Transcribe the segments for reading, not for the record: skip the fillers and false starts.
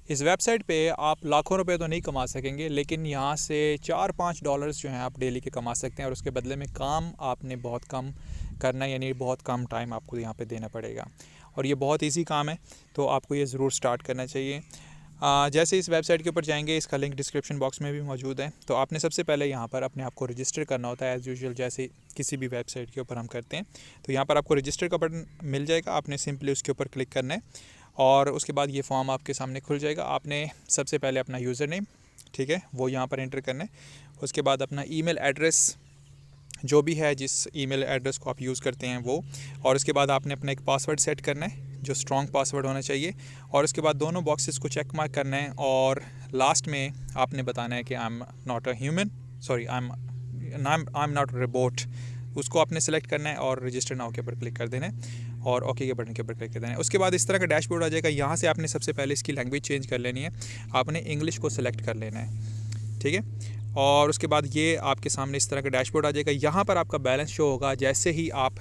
इस वेबसाइट पे आप लाखों रुपए तो नहीं कमा सकेंगे, लेकिन यहाँ से $4-5 जो हैं आप डेली के कमा सकते हैं, और उसके बदले में काम आपने बहुत कम करना है, यानी बहुत कम टाइम आपको यहाँ पे देना पड़ेगा। और ये बहुत इजी काम है, तो आपको ये ज़रूर स्टार्ट करना चाहिए। जैसे इस वेबसाइट के ऊपर जाएंगे, इसका लिंक डिस्क्रिप्शन बॉक्स में भी मौजूद है। तो आपने सबसे पहले यहाँ पर अपने आप को रजिस्टर करना होता है, एज़ यूजुअल जैसे किसी भी वेबसाइट के ऊपर हम करते हैं। तो यहाँ पर आपको रजिस्टर का बटन मिल जाएगा, आपने सिंपली उसके ऊपर क्लिक करना है और उसके बाद ये फॉर्म आपके सामने खुल जाएगा। आपने सबसे पहले अपना यूज़र नेम, ठीक है, वो यहाँ पर एंटर करना है। उसके बाद अपना ईमेल एड्रेस जो भी है, जिस ईमेल एड्रेस को आप यूज़ करते हैं वो, और उसके बाद आपने अपना एक पासवर्ड सेट करना है जो स्ट्रॉन्ग पासवर्ड होना चाहिए, और उसके बाद दोनों बॉक्सेस को चेक मार्क करना है, और लास्ट में आपने बताना है कि I am not a human, sorry I am not robot, उसको आपने सेलेक्ट करना है और रजिस्टर नाउ के ऊपर क्लिक कर देना है और ओके के बटन के ऊपर क्लिक कर देना है। उसके बाद इस तरह का डैशबोर्ड आ जाएगा। यहाँ से आपने सबसे पहले इसकी लैंग्वेज चेंज कर लेनी है, आपने इंग्लिश को सेलेक्ट कर लेना है, ठीक है। और उसके बाद ये आपके सामने इस तरह का डैशबोर्ड आ जाएगा। यहाँ पर आपका बैलेंस शो होगा जैसे ही आप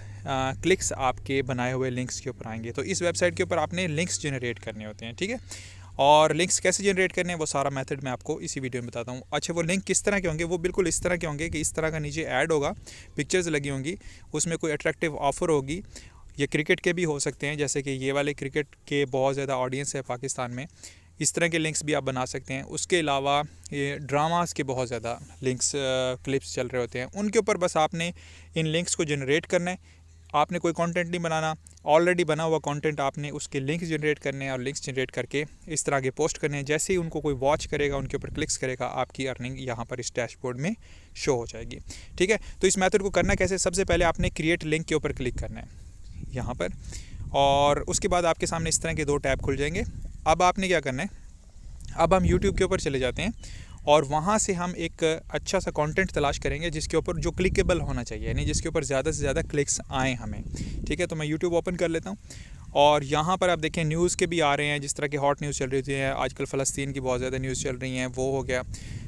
क्लिक्स आपके बनाए हुए लिंक्स के ऊपर आएंगे। तो इस वेबसाइट के ऊपर आपने लिंक्स जनरेट करने होते हैं, ठीक है। और लिंक्स कैसे जनरेट करने हैं वो सारा मेथड मैं आपको इसी वीडियो में बताता हूँ। अच्छा, वो लिंक किस तरह के होंगे? वो बिल्कुल इस तरह के होंगे कि इस तरह का नीचे ऐड होगा, पिक्चर्स लगी होंगी, उसमें कोई अट्रैक्टिव ऑफ़र होगी। ये क्रिकेट के भी हो सकते हैं, जैसे कि ये वाले क्रिकेट के बहुत ज़्यादा ऑडियंस है पाकिस्तान में, इस तरह के लिंक्स भी आप बना सकते हैं। उसके अलावा ये ड्रामास के बहुत ज़्यादा लिंक्स क्लिप्स चल रहे होते हैं, उनके ऊपर बस आपने इन लिंक्स को जनरेट करना है। आपने कोई कंटेंट नहीं बनाना, ऑलरेडी बना हुआ कंटेंट आपने उसके लिंक्स जनरेट करने हैं और लिंक्स जनरेट करके इस तरह के पोस्ट करने हैं। जैसे ही उनको कोई वॉच करेगा, उनके ऊपर क्लिक्स करेगा, आपकी अर्निंग यहाँ पर इस डैशबोर्ड में शो हो जाएगी, ठीक है। तो इस मेथड को करना कैसे? सबसे पहले आपने क्रिएट लिंक के ऊपर क्लिक करना है यहाँ पर, और उसके बाद आपके सामने इस तरह के दो टैब खुल जाएंगे। अब आपने क्या करना है, अब हम YouTube के ऊपर चले जाते हैं और वहाँ से हम एक अच्छा सा कंटेंट तलाश करेंगे जिसके ऊपर जो क्लिकेबल होना चाहिए, यानी जिसके ऊपर ज़्यादा से ज़्यादा क्लिक्स आए हमें, ठीक है। तो मैं YouTube ओपन कर लेता हूँ और यहाँ पर आप देखें न्यूज़ के भी आ रहे हैं, जिस तरह की हॉट न्यूज़ चल रही है आजकल, फ़लस्तीन की बहुत ज़्यादा न्यूज़ चल रही हैं, वो हो गया।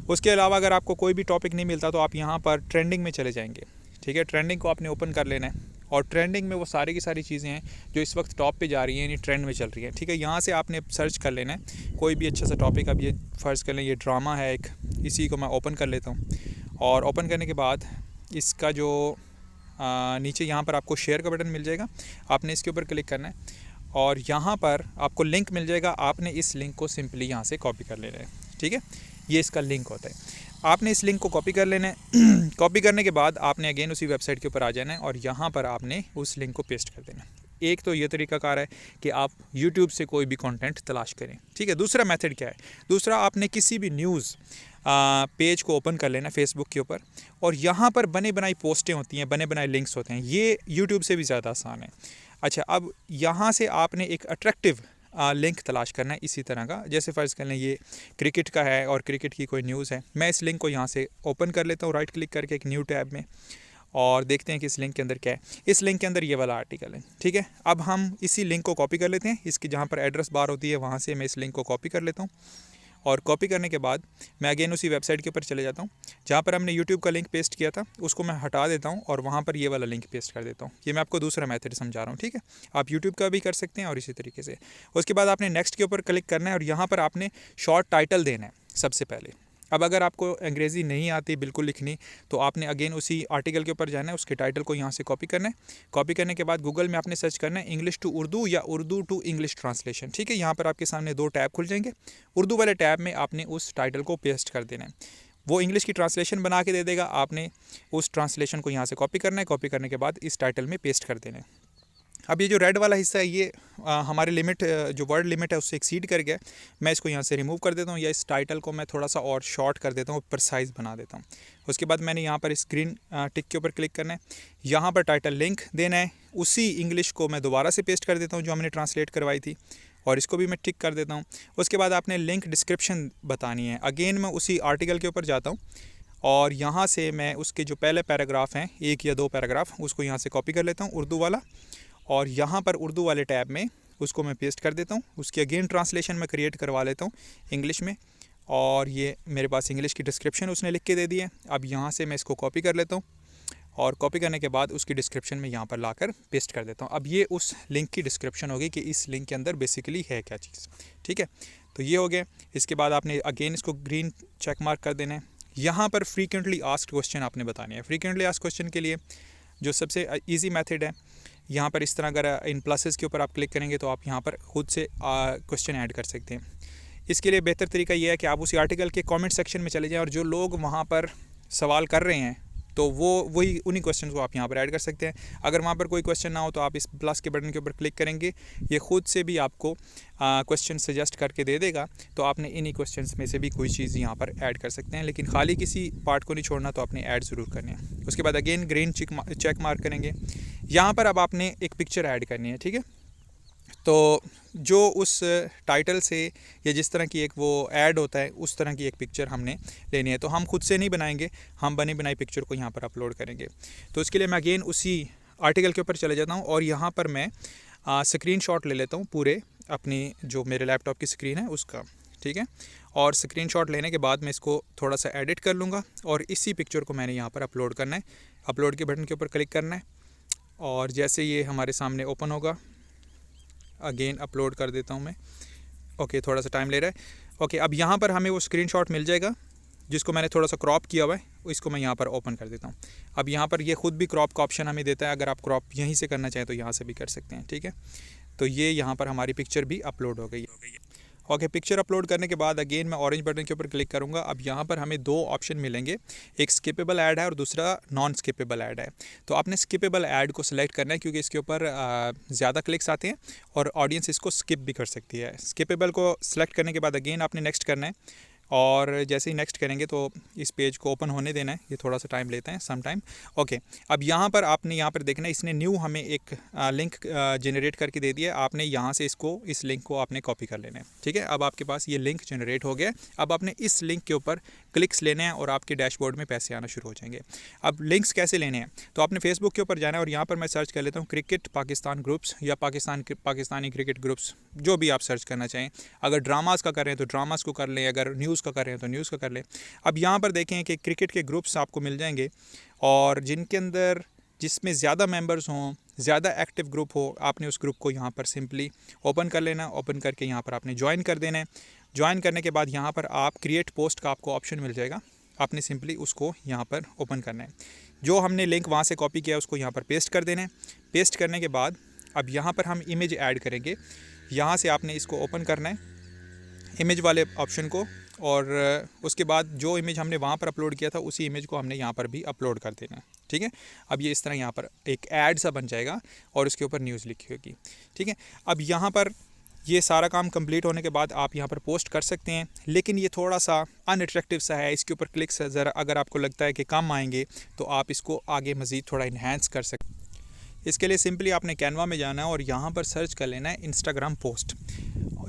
उसके अलावा अगर आपको कोई भी टॉपिक नहीं मिलता तो आप यहाँ पर ट्रेंडिंग में चले जाएंगे, ठीक है। ट्रेंडिंग को आपने ओपन कर लेना है और ट्रेंडिंग में वो सारी की सारी चीज़ें हैं जो इस वक्त टॉप पे जा रही हैं, यानी ट्रेंड में चल रही हैं, ठीक है। यहाँ से आपने सर्च कर लेना है कोई भी अच्छा सा टॉपिक। अब ये फ़र्ज़ कर लें ये ड्रामा है एक, इसी को मैं ओपन कर लेता हूँ और ओपन करने के बाद इसका जो नीचे यहाँ पर आपको शेयर का बटन मिल जाएगा, आपने इसके ऊपर क्लिक करना है और यहाँ पर आपको लिंक मिल जाएगा। आपने इस लिंक को सिंपली यहाँ से कॉपी कर लेना है, ठीक है। ये इसका लिंक होता है, आपने इस लिंक को कॉपी कर लेना है। कॉपी करने के बाद आपने अगेन उसी वेबसाइट के ऊपर आ जाना है और यहाँ पर आपने उस लिंक को पेस्ट कर देना है। एक तो ये तरीकाकार है कि आप YouTube से कोई भी कंटेंट तलाश करें, ठीक है। दूसरा मेथड क्या है? दूसरा, आपने किसी भी न्यूज़ पेज को ओपन कर लेना फेसबुक के ऊपर और यहाँ पर बने बनाई पोस्टें होती हैं, बने बनाए लिंक्स होते हैं, ये YouTube से भी ज़्यादा आसान है। अच्छा, अब यहाँ से आपने एक अट्रैक्टिव लिंक तलाश करना है इसी तरह का। जैसे फ़र्ज़ कर लें ये क्रिकेट का है और क्रिकेट की कोई न्यूज़ है, मैं इस लिंक को यहाँ से ओपन कर लेता हूँ राइट क्लिक करके एक न्यू टैब में, और देखते हैं कि इस लिंक के अंदर क्या है। इस लिंक के अंदर ये वाला आर्टिकल है, ठीक है। अब हम इसी लिंक को कॉपी कर लेते हैं, इसकी जहाँ पर एड्रेस बार होती है वहाँ से मैं इस लिंक को कॉपी कर लेता हूँ और कॉपी करने के बाद मैं अगेन उसी वेबसाइट के ऊपर चले जाता हूँ जहाँ पर हमने YouTube का लिंक पेस्ट किया था, उसको मैं हटा देता हूँ और वहाँ पर ये वाला लिंक पेस्ट कर देता हूँ। ये मैं आपको दूसरा मेथड समझा रहा हूँ, ठीक है। आप YouTube का भी कर सकते हैं और इसी तरीके से। उसके बाद आपने नेक्स्ट के ऊपर क्लिक करना है और यहाँ पर आपने शॉर्ट टाइटल देना है सबसे पहले। अब अगर आपको अंग्रेज़ी नहीं आती बिल्कुल लिखनी, तो आपने अगेन उसी आर्टिकल के ऊपर जाना है, उसके टाइटल को यहाँ से कॉपी करना है। कॉपी करने के बाद गूगल में आपने सर्च करना है इंग्लिश टू उर्दू या उर्दू टू इंग्लिश ट्रांसलेशन, ठीक है। यहाँ पर आपके सामने दो टैब खुल जाएंगे। उर्दू वाले टैब में आपने उस टाइटल को पेस्ट कर देना है, वो इंग्लिश की ट्रांसलेशन बना के दे देगा। आपने उस ट्रांसलेशन को यहाँ से कॉपी करना है, कॉपी करने के बाद इस टाइटल में पेस्ट कर देना है। अब ये जो रेड वाला हिस्सा है ये हमारे लिमिट, जो वर्ड लिमिट है उससे एक्सीड कर गया। मैं इसको यहाँ से रिमूव कर देता हूँ या इस टाइटल को मैं थोड़ा सा और शॉर्ट कर देता हूँ, ऊपर साइज़ बना देता हूँ। उसके बाद मैंने यहाँ पर स्क्रीन टिक के ऊपर क्लिक करना है, यहाँ पर टाइटल लिंक देना है, उसी इंग्लिश को मैं दोबारा से पेस्ट कर देता हूँ जो हमने ट्रांसलेट करवाई थी और इसको भी मैं टिक कर देता हूँ। उसके बाद आपने लिंक डिस्क्रिप्शन बतानी है। अगेन मैं उसी आर्टिकल के ऊपर जाता हूँ और यहाँ से मैं उसके जो पहले पैराग्राफ हैं, एक या दो पैराग्राफ, उसको यहाँ से कॉपी कर लेता हूँ उर्दू वाला, और यहाँ पर उर्दू वाले टैब में उसको मैं पेस्ट कर देता हूँ। उसकी अगेन ट्रांसलेशन मैं क्रिएट करवा लेता हूँ इंग्लिश में, और ये मेरे पास इंग्लिश की डिस्क्रिप्शन उसने लिख के दे दी है। अब यहाँ से मैं इसको कॉपी कर लेता हूँ और कॉपी करने के बाद उसकी डिस्क्रिप्शन में यहाँ पर लाकर पेस्ट कर देता हूँ। अब ये उस लिंक की डिस्क्रिप्शन होगी कि इस लिंक के अंदर बेसिकली है क्या चीज़, ठीक है। तो ये हो गया। इसके बाद आपने अगेन इसको ग्रीन चेक मार्क कर देना है। यहाँ पर फ्रीक्वेंटली आस्क्ड क्वेश्चन आपने बताने हैं। फ्रीक्वेंटली आस्क्ड क्वेश्चन के लिए जो सबसे ईजी मेथड है, यहाँ पर इस तरह अगर इन प्लसेस के ऊपर आप क्लिक करेंगे तो आप यहाँ पर खुद से क्वेश्चन ऐड कर सकते हैं। इसके लिए बेहतर तरीका ये है कि आप उसी आर्टिकल के कमेंट सेक्शन में चले जाएं और जो लोग वहाँ पर सवाल कर रहे हैं तो वही उन्हीं क्वेश्चन को आप यहाँ पर ऐड कर सकते हैं। अगर वहाँ पर कोई क्वेश्चन ना हो तो आप इस प्लस के बटन के ऊपर क्लिक करेंगे, ये खुद से भी आपको क्वेश्चन सजेस्ट करके दे देगा। तो आपने इन्हीं क्वेश्चंस में से भी कोई चीज़ यहाँ पर ऐड कर सकते हैं, लेकिन खाली किसी पार्ट को नहीं छोड़ना, तो आपने ऐड ज़रूर करनी है। उसके बाद अगेन ग्रीन चेक मार्क करेंगे। यहाँ पर अब आपने एक पिक्चर ऐड करनी है, ठीक है। तो जो उस टाइटल से या जिस तरह की एक वो ऐड होता है उस तरह की एक पिक्चर हमने लेनी है। तो हम खुद से नहीं बनाएंगे, हम बनी बनाई पिक्चर को यहाँ पर अपलोड करेंगे। तो इसके लिए मैं अगेन उसी आर्टिकल के ऊपर चले जाता हूँ और यहाँ पर मैं स्क्रीनशॉट ले लेता हूँ पूरे अपनी जो मेरे लैपटॉप की स्क्रीन है उसका, ठीक है। और स्क्रीनशॉट लेने के बाद मैं इसको थोड़ा सा एडिट कर लूँगा और इसी पिक्चर को मैंने यहाँ पर अपलोड करना है। अपलोड के बटन के ऊपर क्लिक करना है और जैसे ये हमारे सामने ओपन होगा, अगेन अपलोड कर देता हूँ मैं। ओके, थोड़ा सा टाइम ले रहा है। ओके, अब यहाँ पर हमें वो स्क्रीनशॉट मिल जाएगा जिसको मैंने थोड़ा सा क्रॉप किया हुआ है, इसको मैं यहाँ पर ओपन कर देता हूँ। अब यहाँ पर ये खुद भी क्रॉप का ऑप्शन हमें देता है, अगर आप क्रॉप यहीं से करना चाहें तो यहाँ से भी कर सकते हैं, ठीक है। तो ये यहाँ पर हमारी पिक्चर भी अपलोड हो गई है। ओके, पिक्चर अपलोड करने के बाद अगेन मैं ऑरेंज बटन के ऊपर क्लिक करूँगा। अब यहाँ पर हमें दो ऑप्शन मिलेंगे, एक स्किपेबल ऐड है और दूसरा नॉन स्किपेबल ऐड है। तो आपने स्किपेबल ऐड को सिलेक्ट करना है क्योंकि इसके ऊपर ज़्यादा क्लिक्स आते हैं और ऑडियंस इसको स्किप भी कर सकती है। स्किपेबल को सिलेक्ट करने के बाद अगेन आपने नेक्स्ट करना है और जैसे ही नेक्स्ट करेंगे तो इस पेज को ओपन होने देना है। ये थोड़ा सा टाइम लेता है, सम टाइम। ओके, अब यहाँ पर आपने यहाँ पर देखना है, इसने न्यू हमें एक लिंक जनरेट करके दे दिया है। आपने यहाँ से इस लिंक को आपने कॉपी कर लेना है, ठीक है। अब आपके पास ये लिंक जनरेट हो गया। अब आपने इस लिंक के ऊपर क्लिक्स लेने हैं और आपके डैशबोर्ड में पैसे आना शुरू हो जाएंगे। अब लिंक्स कैसे लेने हैं, तो आपने फेसबुक के ऊपर जाना है और यहाँ पर मैं सर्च कर लेता हूँ क्रिकेट पाकिस्तान ग्रुप्स या पाकिस्तानी क्रिकेट ग्रुप्स, जो भी आप सर्च करना चाहें। अगर ड्रामाज़ का कर रहे हैं तो ड्रामाज़ को कर लें, अगर न्यूज़ का कर रहे हैं तो न्यूज़ का कर लें। अब यहाँ पर देखें कि क्रिकेट के ग्रुप्स आपको मिल जाएंगे और जिनके अंदर जिसमें ज़्यादा मेंबर्स हों, ज़्यादा एक्टिव ग्रुप हो, आपने उस ग्रुप को यहाँ पर सिंपली ओपन कर लेना। ओपन करके यहाँ पर आपने ज्वाइन कर देना है। ज्वाइन करने के बाद यहाँ पर आप क्रिएट पोस्ट का आपको ऑप्शन मिल जाएगा, आपने सिंपली उसको यहाँ पर ओपन करना है। जो हमने लिंक वहाँ से कॉपी किया उसको यहाँ पर पेस्ट कर देना है। पेस्ट करने के बाद अब यहाँ पर हम इमेज ऐड करेंगे। यहाँ से आपने इसको ओपन करना है, इमेज वाले ऑप्शन को, और उसके बाद जो इमेज हमने वहाँ पर अपलोड किया था उसी इमेज को हमने यहाँ पर भी अपलोड कर देना है, ठीक है। अब ये इस तरह यहाँ पर एक ऐड सा बन जाएगा और उसके ऊपर न्यूज़ लिखी होगी, ठीक है। अब यहाँ पर ये सारा काम कंप्लीट होने के बाद आप यहाँ पर पोस्ट कर सकते हैं, लेकिन ये थोड़ा सा अनअट्रैक्टिव सा है। इसके ऊपर क्लिक्स ज़रा अगर आपको लगता है कि कम आएंगे तो आप इसको आगे मज़ीद थोड़ा इन्हेंस कर सकते हैं। इसके लिए सिंपली आपने कैनवा में जाना है और यहाँ पर सर्च कर लेना है इंस्टाग्राम पोस्ट।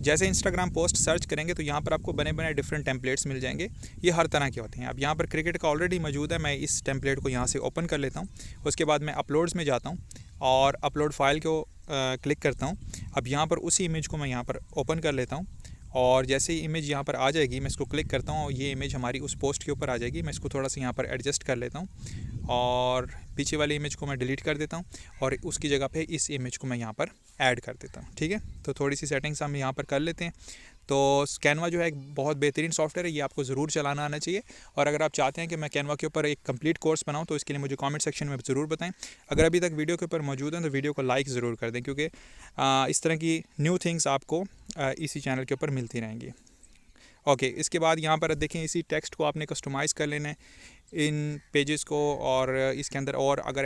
जैसे इंस्टाग्राम पोस्ट सर्च करेंगे तो यहाँ पर आपको बने बने डिफरेंट टेम्पलेट्स मिल जाएंगे। ये हर तरह के होते हैं। अब यहाँ पर क्रिकेट का ऑलरेडी मौजूद है, मैं इस टेम्पलेट को यहाँ से ओपन कर लेता हूँ। उसके बाद मैं अपलोड्स में जाता हूँ और अपलोड फाइल को क्लिक करता हूँ। अब यहाँ पर उसी इमेज को मैं यहाँ पर ओपन कर लेता हूँ और जैसे ही इमेज यहाँ पर आ जाएगी मैं इसको क्लिक करता हूँ और ये इमेज हमारी उस पोस्ट के ऊपर आ जाएगी। मैं इसको थोड़ा सा यहाँ पर एडजस्ट कर लेता हूँ और पीछे वाली इमेज को मैं डिलीट कर देता हूँ और उसकी जगह पे इस इमेज को मैं यहाँ पर ऐड कर देता हूँ, ठीक है। तो थोड़ी सी सेटिंग्स हम यहाँ पर कर लेते हैं। तो कैनवा जो है एक बहुत बेहतरीन सॉफ्टवेयर है, ये आपको ज़रूर चलाना आना चाहिए। और अगर आप चाहते हैं कि मैं कैनवा के ऊपर एक कंप्लीट कोर्स बनाऊं तो इसके लिए मुझे कमेंट सेक्शन में ज़रूर बताएं। अगर अभी तक वीडियो के ऊपर मौजूद हैं तो वीडियो को लाइक ज़रूर कर दें, क्योंकि इस तरह की न्यू थिंग्स आपको इसी चैनल के ऊपर मिलती रहेंगी। ओके, इसके बाद यहाँ पर देखें इसी टेक्स्ट को आपने कस्टमाइज़ कर लेना है, इन पेजेस को, और इसके अंदर और अगर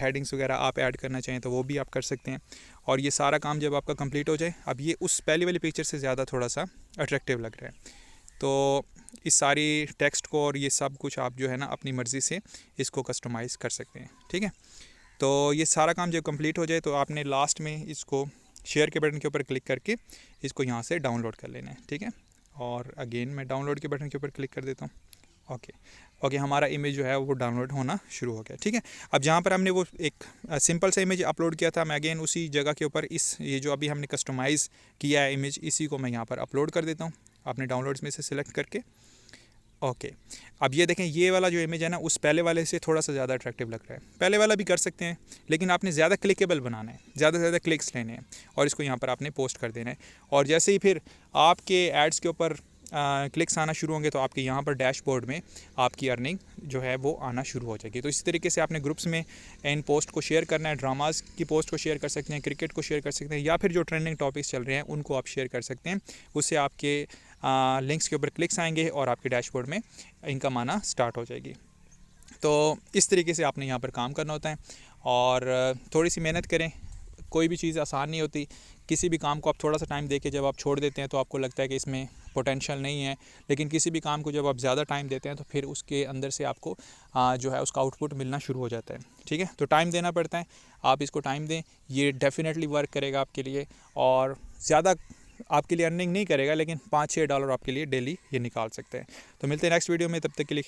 हेडिंग्स वगैरह आप ऐड करना चाहें तो वो भी आप कर सकते हैं। और ये सारा काम जब आपका कंप्लीट हो जाए, अब ये उस पहली वाली पिक्चर से ज़्यादा थोड़ा सा अट्रैक्टिव लग रहा है, तो इस सारी टेक्स्ट को और ये सब कुछ आप जो है ना अपनी मर्ज़ी से इसको कस्टमाइज़ कर सकते हैं, ठीक है। तो ये सारा काम जब कंप्लीट हो जाए तो आपने लास्ट में इसको शेयर के बटन के ऊपर क्लिक करके इसको यहाँ से डाउनलोड कर लेना है, ठीक है। और अगेन मैं डाउनलोड के बटन के ऊपर क्लिक कर देता हूँ। ओके, हमारा इमेज जो है वो डाउनलोड होना शुरू हो गया, ठीक है। अब जहाँ पर हमने वो एक सिंपल सा इमेज अपलोड किया था, मैं अगेन उसी जगह के ऊपर ये जो अभी हमने कस्टमाइज़ किया है इमेज, इसी को मैं यहाँ पर अपलोड कर देता हूँ। आपने डाउनलोड्स में से सिलेक्ट करके ओके, अब ये देखें, ये वाला जो इमेज है ना, उस पहले वाले से थोड़ा सा ज़्यादा अट्रैक्टिव लग रहा है। पहले वाला भी कर सकते हैं, लेकिन आपने ज़्यादा क्लिकेबल बनाना है, ज़्यादा से ज़्यादा क्लिक्स लेने हैं और इसको यहाँ पर आपने पोस्ट कर देना है। और जैसे ही फिर आपके एड्स के ऊपर क्लिक्स आना शुरू होंगे तो आपके यहाँ पर डैशबोर्ड में आपकी अर्निंग जो है वो आना शुरू हो जाएगी। तो इसी तरीके से आपने ग्रुप्स में इन पोस्ट को शेयर करना है। ड्रामाज़ की पोस्ट को शेयर कर सकते हैं, क्रिकेट को शेयर कर सकते हैं, या फिर जो ट्रेंडिंग टॉपिक्स चल रहे हैं उनको आप शेयर कर सकते हैं। उससे आपके लिंक्स के ऊपर क्लिक्स आएंगे और आपके डैशबोर्ड में इनकम आना स्टार्ट हो जाएगी। तो इस तरीके से आपने यहाँ पर काम करना होता है और थोड़ी सी मेहनत करें। कोई भी चीज़ आसान नहीं होती। किसी भी काम को आप थोड़ा सा टाइम देके जब आप छोड़ देते हैं तो आपको लगता है कि इसमें पोटेंशियल नहीं है, लेकिन किसी भी काम को जब आप ज़्यादा टाइम देते हैं तो फिर उसके अंदर से आपको जो है उसका आउटपुट मिलना शुरू हो जाता है। ठीक है, तो टाइम देना पड़ता है, आप इसको टाइम दें, ये डेफिनेटली वर्क करेगा आपके लिए। और ज़्यादा आपके लिए अर्निंग नहीं करेगा, लेकिन $5-6 आपके लिए डेली ये निकाल सकते हैं। तो मिलते हैं नेक्स्ट वीडियो में, तब तक के लिए